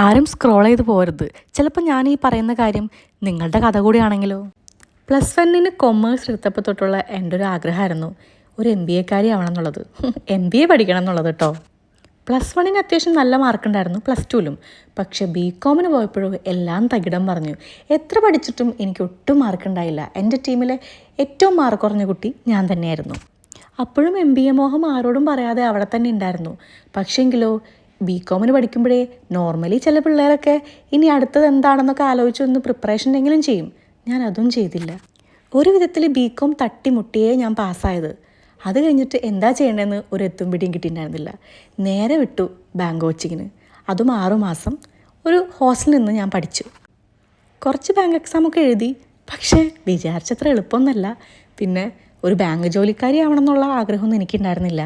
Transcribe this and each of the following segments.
ആരും സ്ക്രോൾ ചെയ്ത് പോരുത്. ചിലപ്പോൾ ഞാൻ ഈ പറയുന്ന കാര്യം നിങ്ങളുടെ കഥ കൂടിയാണെങ്കിലോ. +1 കൊമേഴ്സ് എടുത്തപ്പോൾ തൊട്ടുള്ള എൻ്റെ ഒരു ആഗ്രഹമായിരുന്നു ഒരു MBA കാരി ആവണം എന്നുള്ളത്. MBA പഠിക്കണം എന്നുള്ളത് കേട്ടോ. +1 അത്യാവശ്യം നല്ല മാർക്കുണ്ടായിരുന്നു, +2ലും. പക്ഷേ BCom പോയപ്പോഴും എല്ലാം തകിടം പറഞ്ഞു. എത്ര പഠിച്ചിട്ടും എനിക്ക് ഒട്ടും മാർക്കുണ്ടായില്ല. എൻ്റെ ടീമിലെ ഏറ്റവും മാർക്ക് കുറഞ്ഞ കുട്ടി ഞാൻ തന്നെയായിരുന്നു. അപ്പോഴും MBA മോഹം ആരോടും പറയാതെ അവിടെ തന്നെ ഉണ്ടായിരുന്നു. പക്ഷേങ്കിലോ BCom പഠിക്കുമ്പോഴേ നോർമലി ചില പിള്ളേരൊക്കെ ഇനി അടുത്തത് എന്താണെന്നൊക്കെ ആലോചിച്ചൊന്ന് പ്രിപ്പറേഷൻ എങ്കിലും ചെയ്യും. ഞാൻ അതും ചെയ്തില്ല. ഒരു വിധത്തിൽ BCom തട്ടിമുട്ടിയേ ഞാൻ പാസ്സായത്. അത് കഴിഞ്ഞിട്ട് എന്താ ചെയ്യേണ്ടതെന്ന് ഒരു എത്തും പിടിയും കിട്ടിയിട്ടുണ്ടായിരുന്നില്ല. നേരെ വിട്ടു ബാങ്ക് കോച്ചിങ്ങിന്. അതും 6 മാസം ഒരു ഹോസ്റ്റലിൽ നിന്ന് ഞാൻ പഠിച്ചു. കുറച്ച് ബാങ്ക് എക്സാമൊക്കെ എഴുതി. പക്ഷേ വിചാരിച്ചത്ര എളുപ്പമൊന്നുമല്ല. പിന്നെ ഒരു ബാങ്ക് ജോലിക്കാരി ആവണം എന്നുള്ള ആഗ്രഹമൊന്നും എനിക്കുണ്ടായിരുന്നില്ല.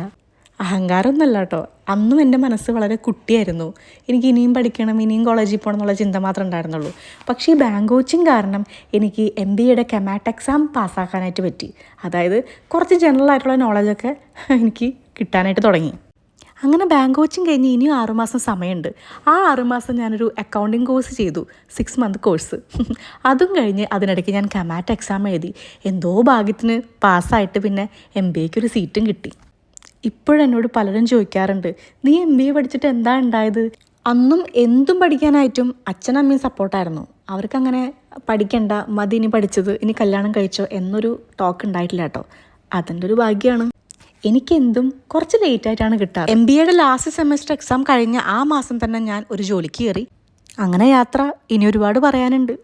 അഹങ്കാരമൊന്നുമല്ല കേട്ടോ. അന്നും എൻ്റെ മനസ്സ് വളരെ കുട്ടിയായിരുന്നു. എനിക്ക് ഇനിയും പഠിക്കണം, ഇനിയും കോളേജിൽ പോകണം എന്നുള്ള ചിന്ത മാത്രമേ ഉണ്ടായിരുന്നുള്ളൂ. പക്ഷേ ഈ ബാങ്ക് കോച്ചിങ് കാരണം എനിക്ക് MBAയുടെ കമാറ്റ് എക്സാം പാസ്സാക്കാനായിട്ട് പറ്റി. അതായത് കുറച്ച് ജനറൽ ആയിട്ടുള്ള നോളജൊക്കെ എനിക്ക് കിട്ടാനായിട്ട് തുടങ്ങി. അങ്ങനെ ബാങ്ക് കോച്ചിങ് കഴിഞ്ഞ് ഇനിയും 6 മാസം സമയമുണ്ട്. ആ 6 മാസം ഞാനൊരു അക്കൗണ്ടിങ് കോഴ്സ് ചെയ്തു, 6 മന്ത് കോഴ്സ്. അതും കഴിഞ്ഞ് അതിനിടയ്ക്ക് ഞാൻ കമാറ്റ് എക്സാം എഴുതി. എന്തോ ഭാഗ്യത്തിന് പാസ്സായിട്ട് പിന്നെ MBAയ്ക്ക് ഒരു സീറ്റും കിട്ടി. ഇപ്പോഴെന്നോട് പലരും ചോദിക്കാറുണ്ട്, നീ MBA പഠിച്ചിട്ട് എന്താ ഉണ്ടായത്? അന്നും എന്തും പഠിക്കാനായിട്ടും അച്ഛനമ്മയും സപ്പോർട്ടായിരുന്നു. അവർക്കങ്ങനെ പഠിക്കണ്ട, മതി ഇനി പഠിച്ചത്, ഇനി കല്യാണം കഴിച്ചോ എന്നൊരു ടോക്ക് ഉണ്ടായിട്ടില്ല കേട്ടോ. അതിൻ്റെ ഒരു ഭാഗ്യമാണ്. എനിക്കെന്തും കുറച്ച് ലേറ്റായിട്ടാണ് കിട്ടാറ്. MBAയുടെ ലാസ്റ്റ് സെമസ്റ്റർ എക്സാം കഴിഞ്ഞ ആ മാസം തന്നെ ഞാൻ ഒരു ജോലിക്ക് കയറി. അങ്ങനെ യാത്ര ഇനി ഒരുപാട് പറയാനുണ്ട്.